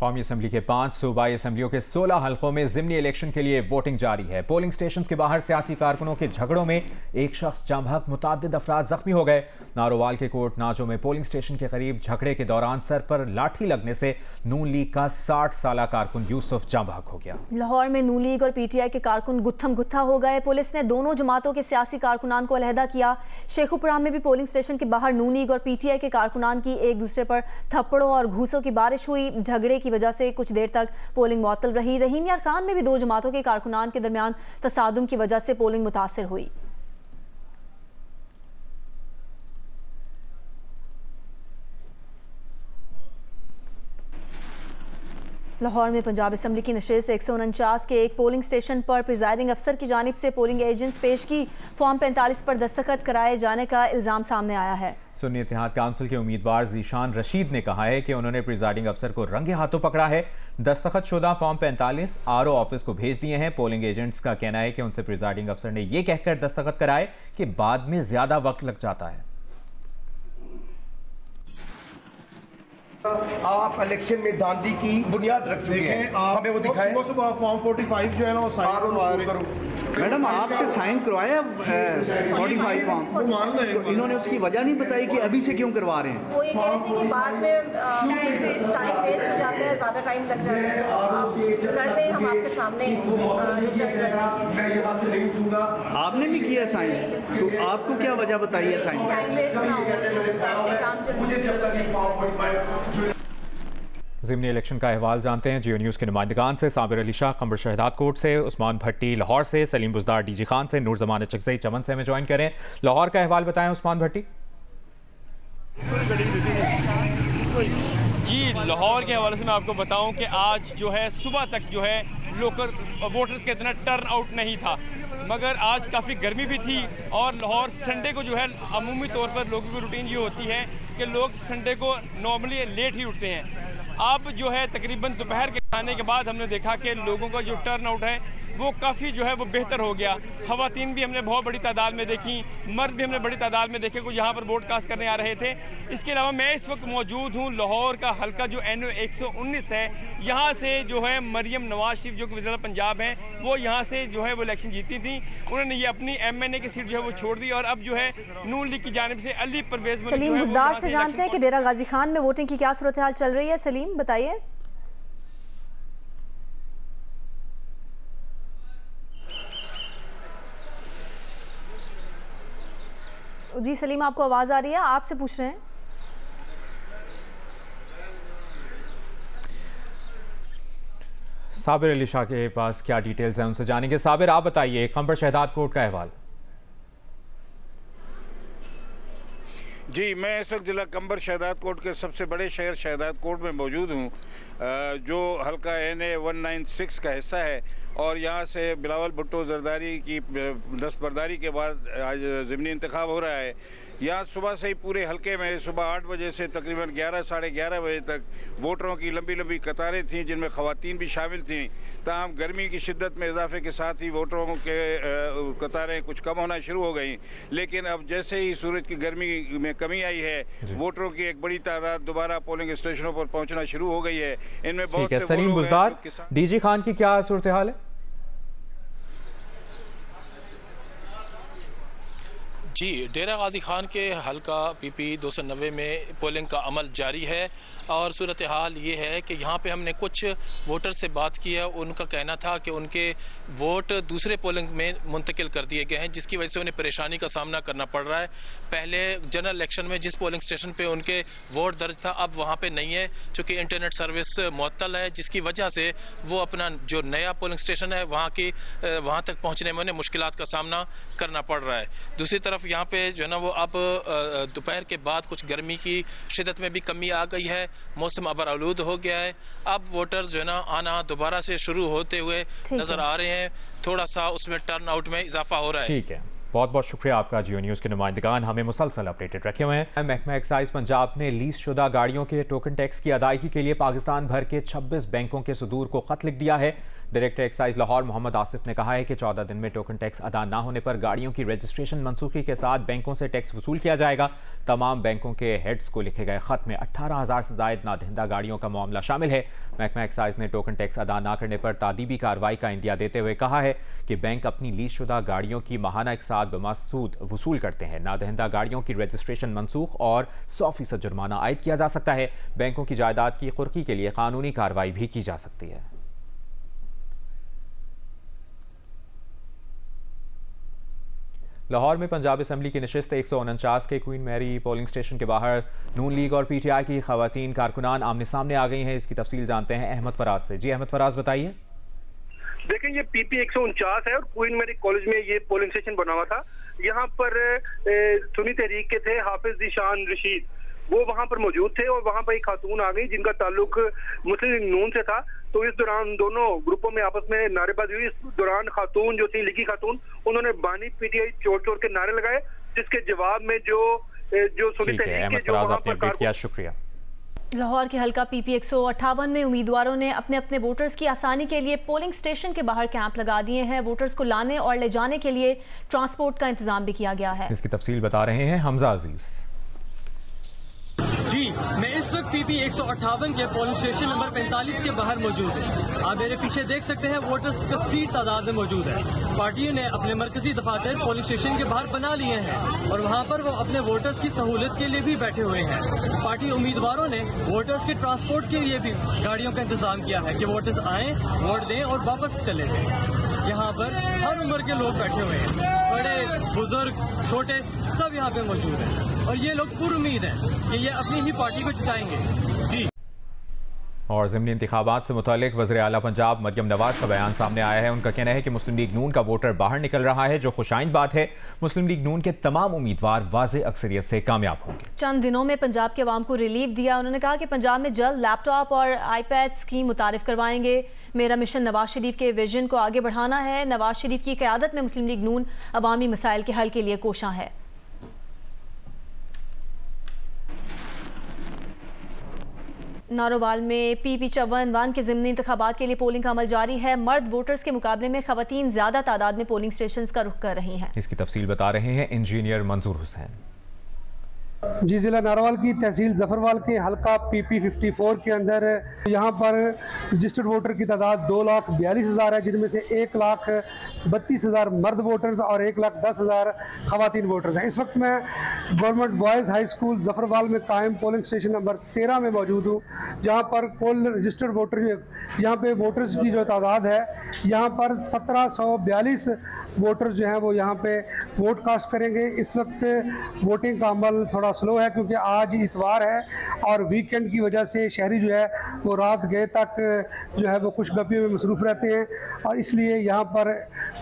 कौमी असम्बली के 5 सूबाई असम्बलियों के 16 हल्कों में ज़िमनी इलेक्शन के लिए वोटिंग जारी है। पोलिंग स्टेशन के बाहर सियासी कारकुनों के झगड़ों में एक शख्स जाँ बहक, मुतअद्दिद अफराद जख्मी हो गए। नारोवाल के कोट नाजो में पोलिंग स्टेशन के करीब झगड़े के दौरान सर पर लाठी लगने से नून लीग का 60 साला कारकुन यूसुफ जाँ बहक हो गया। लाहौर में नून लीग और पीटीआई के कारकुन गुत्थम गुत्था हो गए। पुलिस ने दोनों जमातों के सियासी कारकुनान को अलहदा किया। शेखुपुरा में भी पोलिंग स्टेशन के बाहर नून लीग और पीटीआई के कारकुनान की एक दूसरे पर थप्पड़ों और घूसों की बारिश हुई। झगड़े की वजह से कुछ देर तक पोलिंग मुअत्तल रही। रहीम यार खान में भी दो जमातों के कारकुनान के दरमियान तसादुम की वजह से पोलिंग मुतासिर हुई। लाहौर में पंजाब असम्बली की नशिस्त 149 के एक पोलिंग स्टेशन पर प्रिजाइडिंग अफसर की जानिब से पोलिंग एजेंट्स पेश की फॉर्म 45 पर दस्तखत कराए जाने का इल्ज़ाम सामने आया है। सुन्नी इत्तेहाद काउंसिल के उम्मीदवार ज़ीशान रशीद ने कहा है कि उन्होंने प्रिजाइडिंग अफसर को रंगे हाथों पकड़ा है। दस्तखत शुदा फॉर्म 45 आरओ ऑफिस को भेज दिए हैं। पोलिंग एजेंट्स का कहना है कि उनसे प्रिजाइडिंग अफसर ने यह कहकर दस्तखत कराए कि बाद में ज्यादा वक्त लग जाता है। आप इलेक्शन में धांधली की बुनियाद रख चुके हैं, हमें वो दिखाएं। सुबह फॉर्म 45 जो है ना वो साइन करो। मैडम आपसे साइन करवाया 45 फॉर्म, तो इन्होंने उसकी वजह नहीं बताई कि अभी से क्यों करवा रहे हैं। वो ये कह रहे थे कि बाद में टाइम वेस्ट हो जाता है, ज़्यादा टाइम लग जाता है, तो कर दें हम आपके सामने रिजल्ट लगाएंगे। आपने भी किया साइन, तो आपको क्या वजह बताई है साइन? टाइम वेस्ट ना हो, काम जल्दी। ज़िमनी इलेक्शन का अहवाल जानते हैं जियो न्यूज़ के नुमाइंदगान से। साबिर अली शाह कमर शहदाद कोट से, उस्मान भट्टी लाहौर से, सलीम बुज़दार डीजी खान से, नूर ज़मान चकजई चमन से हमें ज्वाइन करें। लाहौर का अहवाल बताएं उस्मान भट्टी। जी, लाहौर के हवाले से मैं आपको बताऊं कि आज जो है सुबह तक जो है लोकल वोटर्स का इतना टर्न आउट नहीं था, मगर आज काफ़ी गर्मी भी थी और लाहौर संडे को जो है अमूमी तौर पर लोगों की रूटीन ये होती है कि लोग संडे को नॉर्मली लेट ही उठते हैं। अब जो है तकरीबन दोपहर के खाने के बाद हमने देखा कि लोगों का जो टर्न आउट है वो काफ़ी जो है वो बेहतर हो गया। ख़वातीन भी हमने बहुत बड़ी तादाद में देखी, मर्द भी हमने बड़ी तादाद में देखे कुछ यहाँ पर वोट कास्ट करने आ रहे थे। इसके अलावा मैं इस वक्त मौजूद हूँ लाहौर का हल्का जो NO 119 है। यहाँ से जो है मरियम नवाज शरीफ जो कि वज़ीर पंजाब हैं, वो यहाँ से जो है वो इलेक्शन जीती थी। उन्होंने ये अपनी MNA की सीट जो है वो छोड़ दी और अब जो है नून लीग की जानिब से अली परवेज़ सलीम बुज़दार से जानते हैं कि डेरा गाजी खान में वोटिंग की क्या सूरत हाल चल रही है। सलीम बताइए। जी सलीम, आपको आवाज़ आ रही है? आपसे पूछ रहे हैं। साबिर अली शाह के पास क्या डिटेल्स हैं उनसे जानेंगे। साबिर आप बताइए कमर शहदाद कोट का अहवाल। जी, मैं इस वक्त ज़िला कंबर शहदाद कोट के सबसे बड़े शहर शहदाद कोट में मौजूद हूँ, जो हल्का NA 196 का हिस्सा है और यहाँ से बिलावल भुट्टो जरदारी की दस्तबरदारी के बाद आज ज़िमनी इंतखाब हो रहा है। यहाँ सुबह से ही पूरे हल्के में सुबह 8 बजे से तकरीबन 11 साढ़े 11 बजे तक वोटरों की लंबी लंबी कतारें थीं, जिनमें ख़वातीन भी शामिल थीं। ताहम गर्मी की शिद्दत में इजाफे के साथ ही वोटरों के कतारें कुछ कम होना शुरू हो गई, लेकिन अब जैसे ही सूरज की गर्मी में कमी आई है, वोटरों की एक बड़ी तादाद दोबारा पोलिंग स्टेशनों पर पहुँचना शुरू हो गई है। इनमें बहुत से सलीम बुज़दार, डीजी खान की क्या सूरत हाल है? जी, डेरा गाजी खान के हल्का PP 290 में पोलिंग का अमल जारी है और सूरत हाल ये है कि यहाँ पे हमने कुछ वोटर से बात की है। उनका कहना था कि उनके वोट दूसरे पोलिंग में मुंतकिल कर दिए गए हैं, जिसकी वजह से उन्हें परेशानी का सामना करना पड़ रहा है। पहले जनरल इलेक्शन में जिस पोलिंग स्टेशन पे उनके वोट दर्ज था, अब वहाँ पे नहीं है, चूँकि इंटरनेट सर्विस मुअत्तल है, जिसकी वजह से वो अपना जो नया पोलिंग स्टेशन है वहाँ तक पहुँचने में उन्हें मुश्किलात का सामना करना पड़ रहा है। दूसरी तरफ यहाँ पे जो है ना वो अब दोपहर के बाद कुछ गर्मी की शिद्दत में भी कमी आ गई है, मौसम अबरआलूद हो गया है। अब वोटर्स जो है ना आना दोबारा से शुरू होते हुए नजर आ रहे हैं, थोड़ा सा उसमें टर्न आउट में इजाफा हो रहा है। ठीक है, बहुत बहुत शुक्रिया आपका जियो न्यूज़ के नुमाइंदगान हमें मुसलसल अपडेटेड रखे हुए हैं। महकमा एक्साइज पंजाब ने लीज शुदा गाड़ियों के टोकन टैक्स की अदायगी के लिए पाकिस्तान भर के 26 बैंकों के सुदूर को खत लिख दिया है। डायरेक्टर एक्साइज लाहौर मोहम्मद आसिफ ने कहा है कि 14 दिन में टोकन टैक्स अदा न होने पर गाड़ियों की रजिस्ट्रेशन मनसूखी के साथ बैंकों से टैक्स वसूल किया जाएगा। तमाम बैंकों के हेड्स को लिखे गए खत में 18,000 से जायद नादहिंदा गाड़ियों का मामला शामिल है। महकमा एक्साइज ने टोकन टैक्स अदा न करने पर तादीबी कार्रवाई का इंदिया देते हुए कहा है कि बैंक अपनी लीजशुदा गाड़ियों की माहाना अकसाद बमासूद वसूल करते हैं। नादहिंदा गाड़ियों की रजिस्ट्रेशन मनसूख और 100% जुर्माना आयद किया जा सकता है। बैंकों की जायदाद की कुर्की के लिए कानूनी कार्रवाई भी की जा सकती है। लाहौर में पंजाब असम्बली की नशिस्त 149 के क्वीन मैरी पोलिंग स्टेशन के बाहर नून लीग और पीटीआई की खवातीन कारकुनान आमने सामने आ गई हैं। इसकी तफसील जानते हैं अहमद फराज से। जी अहमद फराज, बताइए। देखें, ये पीपी 149 है और क्वीन मैरी कॉलेज में ये पोलिंग स्टेशन बना हुआ था। यहाँ पर सुन्नी तहरीक के थे हाफिज जीशान रशीद, वो वहां पर मौजूद थे और वहां पर एक खातून आ गई जिनका ताल्लुक मुस्लिम लीग नून से था। तो इस दौरान दोनों ग्रुपों में आपस में नारेबाजी हुई। इस दौरान खातून जो थी लीगी खातून, उन्होंने बानी पीटीआई चोर चोर के नारे लगाए, जिसके जवाब में जो सुन्नी तहरीक के जो वहां पर शुक्रिया। लाहौर के हल्का पीपी 158 में उम्मीदवारों ने अपने अपने वोटर्स की आसानी के लिए पोलिंग स्टेशन के बाहर कैंप लगा दिए हैं। वोटर्स को लाने और ले जाने के लिए ट्रांसपोर्ट का इंतजाम भी किया गया है। इसकी तफसील बता रहे हैं हमजा अजीज। जी, मैं इस वक्त पीपी 158 के पोलिंग स्टेशन नंबर 45 के बाहर मौजूद हूँ। आप मेरे पीछे देख सकते हैं वोटर्स कसीर तादाद में मौजूद है। पार्टियों ने अपने मरकजी दफातर पोलिंग स्टेशन के बाहर बना लिए हैं और वहाँ पर वो अपने वोटर्स की सहूलियत के लिए भी बैठे हुए हैं। पार्टी उम्मीदवारों ने वोटर्स के ट्रांसपोर्ट के लिए भी गाड़ियों का इंतजाम किया है कि वोटर्स आएँ, वोट दें और वापस चले जाएं। यहाँ पर हर उम्र के लोग बैठे हुए हैं, बड़े बुजुर्ग छोटे सब यहाँ पे मौजूद हैं और ये लोग पूरी उम्मीद है कि ये अपनी ही पार्टी को जिताएंगे। जी। और ज़िमनी इंतखाबात से मुतालिक वज़ीर आला पंजाब मरियम नवाज का बयान सामने आया है। उनका कहना है कि मुस्लिम लीग नून का वोटर बाहर निकल रहा है, जो खुशाइंद बात है। मुस्लिम लीग नून के तमाम उम्मीदवार वाज़ेह अक्सरियत से कामयाब होंगे। चंद दिनों में पंजाब के अवाम को रिलीफ दिया। उन्होंने कहा कि पंजाब में जल्द लैपटॉप और आईपैड स्कीम मुतारिफ करवाएंगे। मेरा मिशन नवाज शरीफ के विजन को आगे बढ़ाना है। नवाज शरीफ की क़यादत में मुस्लिम लीग नून अवामी मसाइल के हल के लिए कोशां है। नारोवाल में पीपी 54 के ज़िमनी इंतखाबात के लिए पोलिंग का अमल जारी है। मर्द वोटर्स के मुकाबले में खवातीन ज्यादा तादाद में पोलिंग स्टेशन का रुख कर रही हैं। इसकी तफसील बता रहे हैं इंजीनियर मंजूर हुसैन। जी, ज़िला नारोवाल की तहसील जफरवाल के हल्का पीपी 54 के अंदर यहाँ पर रजिस्टर्ड वोटर की तादाद 2,42,000 है, जिनमें से 1,32,000 मर्द वोटर्स और 1,10,000 खवातीन वोटर्स हैं। इस वक्त मैं government boys high school Zafarwal में कायम पोलिंग स्टेशन नंबर 13 में मौजूद हूँ, जहाँ पर कुल रजिस्टर्ड वोटर यहाँ पे वोटर्स की जो तादाद है, यहाँ पर 1742 वोटर्स जो हैं वो यहाँ पे वोट कास्ट करेंगे। इस वक्त वोटिंग का अमल थोड़ा स्लो है क्योंकि आज इतवार है और वीकेंड की वजह से शहरी जो है वो रात गए तक जो है वो खुशगपी में मसरूफ़ रहते हैं और इसलिए यहाँ पर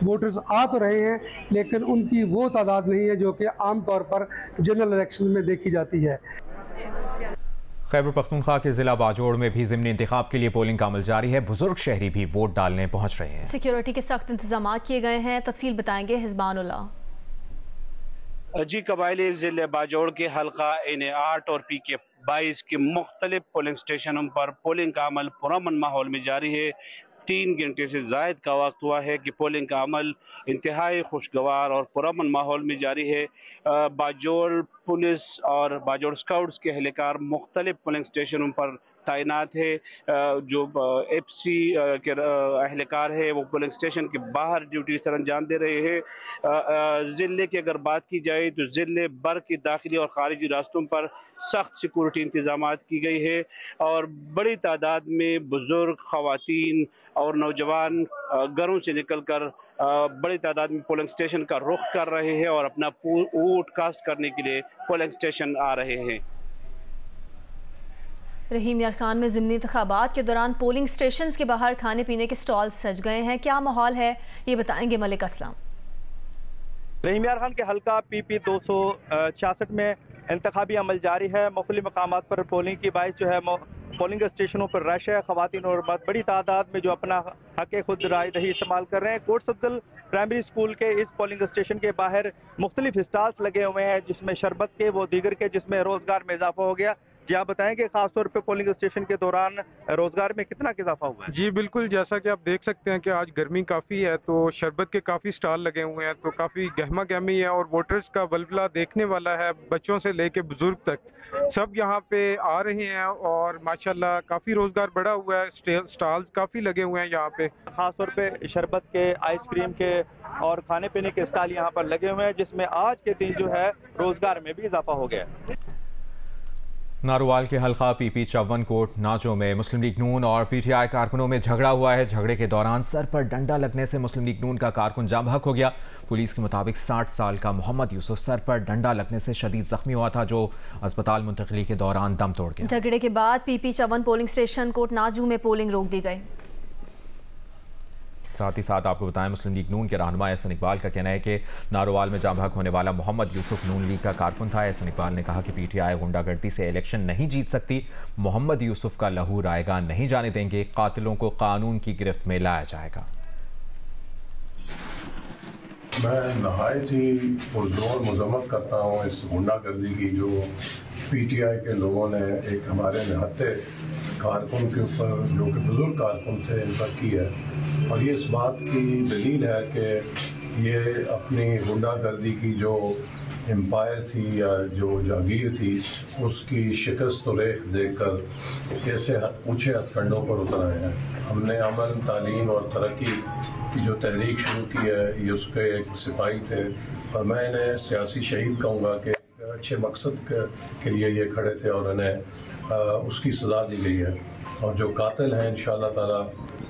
वोटर्स आ तो रहे हैं, लेकिन उनकी वो तादाद नहीं है जो कि आम तौर पर जनरल इलेक्शन में देखी जाती है। खैबर पख्तूनख्वा के जिला बाजोड़ में भी ज़िमनी इंतखाब के लिए पोलिंग का अमल जारी है। बुजुर्ग शहरी भी वोट डालने पहुँच रहे हैं। सिक्योरिटी के सख्त इंतजाम किए गए हैं। तफसील बताएंगे हिज़बानुल्लाह। जी, कबायली ज़िले बाजोड़ के हल्का NA8 और PK 22 के मुख्तलिफ पोलिंग स्टेशनों पर पोलिंग का अमल पुरअमन माहौल में जारी है। 3 घंटे से ज़ायद का वक्त हुआ है कि पोलिंग का अमल इंतहाई खुशगवार और पुरअमन माहौल में जारी है। बाजोड़ पुलिस और बाजोड़ स्काउट्स के एहलकार मुख्तलिफ पोलिंग स्टेशनों पर तैनात है। जो FC के एहलकार है वो पोलिंग स्टेशन के बाहर ड्यूटी सर अंजाम दे रहे हैं। ज़िले की अगर बात की जाए तो ज़िले भर के दाखिली और खारिजी रास्तों पर सख्त सिक्योरिटी इंतजामात की गई है और बड़ी तादाद में बुजुर्ग, खवातीन और नौजवान घरों से निकल कर बड़ी तादाद में पोलिंग स्टेशन का रुख कर रहे हैं और अपना वोट कास्ट करने के लिए पोलिंग स्टेशन आ रहे हैं। रहीम यार खान में ज़िमनी इंतखाबात के दौरान पोलिंग स्टेशन के बाहर खाने पीने के स्टॉल सज गए हैं। क्या माहौल है ये बताएंगे मलिक असलम। रहीम यार खान के हल्का PP 266 में इंतखाबी अमल जारी है। मुख्तलिफ मकामात पर पोलिंग की बाइस जो है पोलिंग स्टेशनों पर रश है। खवातीन और मर्द बड़ी तादाद में जो अपना हक खुद राय दही इस्तेमाल कर रहे हैं। कोट अफजल प्राइमरी स्कूल के इस पोलिंग स्टेशन के बाहर मुख्तलिफ स्टॉल्स लगे हुए हैं, जिसमें शरबत के वो दीगर के, जिसमें रोजगार में इजाफा हो गया। जी आप बताएं कि खासतौर पे पोलिंग स्टेशन के दौरान रोजगार में कितना इजाफा हुआ है? जी बिल्कुल, जैसा कि आप देख सकते हैं कि आज गर्मी काफ़ी है, तो शरबत के काफ़ी स्टॉल लगे हुए हैं, तो काफ़ी गहमा गहमी है और वोटर्स का बलबला देखने वाला है। बच्चों से लेके बुजुर्ग तक सब यहाँ पे आ रहे हैं और माशाल्लाह काफ़ी रोजगार बढ़ा हुआ है। स्टॉल्स काफ़ी लगे हुए हैं यहाँ पे, खासतौर पे शरबत के, आइसक्रीम के और खाने पीने के स्टॉल यहाँ पर लगे हुए हैं, जिसमें आज के दिन जो है रोजगार में भी इजाफा हो गया है। नारोवाल के हल्का PP 54 कोट नाचों में मुस्लिम लीग नून और PTI कारकुनों में झगड़ा हुआ है। झगड़े के दौरान सर पर डंडा लगने से मुस्लिम लीग नून का कारकुन जाम बहक हो गया। पुलिस के मुताबिक 60 साल का मोहम्मद यूसुफ सर पर डंडा लगने से शदीद जख्मी हुआ था, जो अस्पताल मुंतकिली के दौरान दम तोड़ गया। झगड़े के बाद PP 54 पोलिंग स्टेशन कोट नाजू में पोलिंग रोक दी गई। साथ ही साथ आपको बताएं, मुस्लिम लीग नून के रहनुमा एहसन इकबाल का कहना है कि नारोवाल में जाम बहक होने वाला मोहम्मद यूसुफ नून लीग का कारकुन था। एहसन इकबाल ने कहा कि PTI गुंडागर्दी से इलेक्शन नहीं जीत सकती। मोहम्मद यूसुफ का लहू रायगा नहीं जाने देंगे। कातिलों को कानून की गिरफ्त में लाया जाएगा। मैं नहायत ही पुरजोर मजम्मत करता हूँ इस गुंडागर्दी की जो PTI के लोगों ने एक हमारे निहत्ते कारकुन के ऊपर, जो कि बुजुर्ग कारकुन थे, इन पर की है। और ये इस बात की दलील है कि ये अपनी गुंडागर्दी की जो एम्पायर थी या जो जागीर थी, उसकी शिकस्त व रेख देखकर कैसे ऊंचे हथकंडों पर उतर आए हैं। हमने अमन, तालीम और तरक्की की जो तहरीक शुरू की है, ये उसके एक सिपाही थे और मैं इन्हें सियासी शहीद कहूँगा कि अच्छे मकसद के लिए ये खड़े थे और इन्हें उसकी सज़ा दी गई है। और जो कातिल हैं इंशाअल्लाह ताला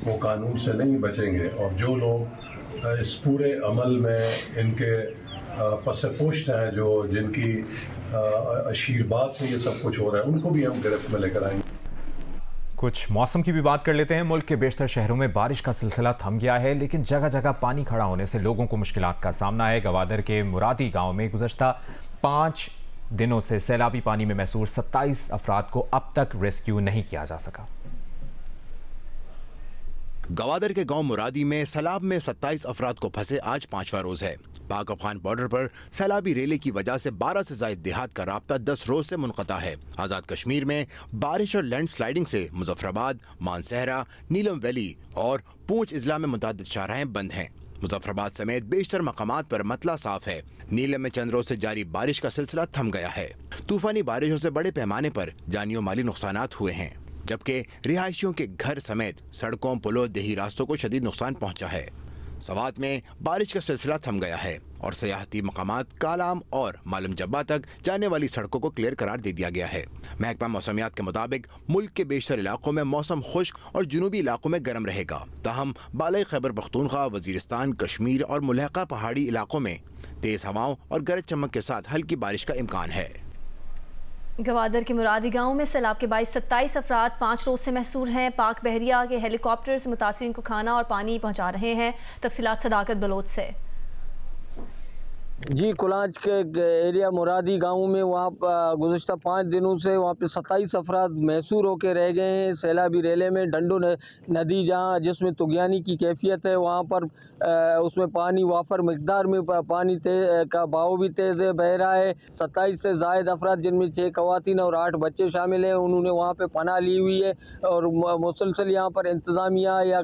वो कानून से नहीं बचेंगे। और जो लोग इस पूरे अमल में इनके पस पुश्त हैं, जो जिनकी आशीर्वाद से ये सब कुछ हो रहा है, उनको भी हम गिरफ्त में लेकर आएंगे। कुछ मौसम की भी बात कर लेते हैं। मुल्क के बेशतर शहरों में बारिश का सिलसिला थम गया है, लेकिन जगह जगह पानी खड़ा होने से लोगों को मुश्किलात का सामना है। गवादर के मुरादी गांव में गुज़श्ता 5 दिनों से सैलाबी पानी में महसूर 27 अफराद को अब तक रेस्क्यू नहीं किया जा सका। गवादर के गांव मुरादी में सैलाब में 27 अफराद को फंसे आज 5वां रोज है। पाक अफगान बॉर्डर पर सैलाबी रेले की वजह से 12 से ज्यादा देहात का राब्ता 10 रोज से मुनक़ता है। आज़ाद कश्मीर में बारिश और लैंडस्लाइडिंग से मुजफ्फराबाद, मानसहरा, नीलम वैली और पूंछ इजला में मुतअद्दिद शाहराहें बंद हैं। मुजफ्फराबाद समेत बेशतर मकामात पर मतला साफ है। नीलम में चंद रोज से जारी बारिश का सिलसिला थम गया है। तूफानी बारिशों से बड़े पैमाने पर जानी और माली नुकसानात हुए हैं, जबकि रिहायशियों के घर समेत सड़कों, पुलों, देही रास्तों को शदीद नुकसान पहुंचा है। सवात में बारिश का सिलसिला थम गया है और सयाहती मकामात कालाम और मालूम जब्बा तक जाने वाली सड़कों को क्लियर करार दे दिया गया है। महकमा मौसमियात के मुताबिक मुल्क के बेशतर इलाकों में मौसम खुश्क और जुनूबी इलाकों में गर्म रहेगा। ताहम बालाई खैबर पख्तूनख्वा, वजीरिस्तान, कश्मीर और मुल्हका पहाड़ी इलाकों में तेज हवाओं और गरज चमक के साथ हल्की बारिश का इम्कान है। गवादर के मुरादी गांव में सैलाब के 27 अफराद 5 रोज से महसूर हैं। पाक बहरिया के हेलीकॉप्टर से मुतासरीन को खाना और पानी पहुंचा रहे हैं। तफसीलात सदाकत बलोच से। जी, कुलांच के एरिया मुरादी गांव में वहाँ गुज़श्ता 5 दिनों से वहाँ पे 27 अफराद महसूर होकर रह गए हैं। सैलाबी रेले में डंडो नदी जहाँ जिसमें तुगयानी की कैफियत है, वहाँ पर उसमें पानी वाफर मकदार में पानी का बहाव भी तेज़ बह रहा है। 27 से ज़ायद अफराद जिनमें 6 ख़वातीन और 8 बच्चे शामिल हैं, उन्होंने वहाँ पर पनाह ली हुई है और मुसलसल यहाँ पर इंतज़ामिया या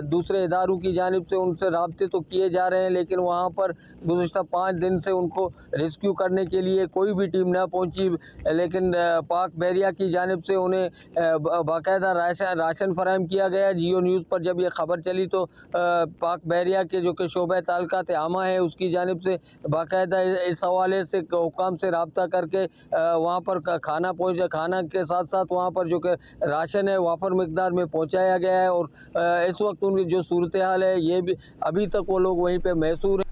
दूसरे इदारों की जानिब से उनसे राब्ते तो किए जा रहे हैं, लेकिन वहाँ पर गुज़श्ता 5 दिन से उनको रेस्क्यू करने के लिए कोई भी टीम न पहुंची। लेकिन पाक बहरिया की जानिब से उन्हें बाकायदा राशन फराहम किया गया। जियो न्यूज़ पर जब ये खबर चली तो पाक बहरिया के जो कि शोबा ताल्लुकात आमा है, उसकी जानिब से बाकायदा इस हवाले से हुकाम से रब्ता करके वहाँ पर खाना के साथ साथ वहाँ पर जो कि राशन है वाफर मकदार में पहुँचाया गया है। और इस वक्त उनकी जो सूरत हाल है, ये भी अभी तक वो लोग वहीं पर महसूर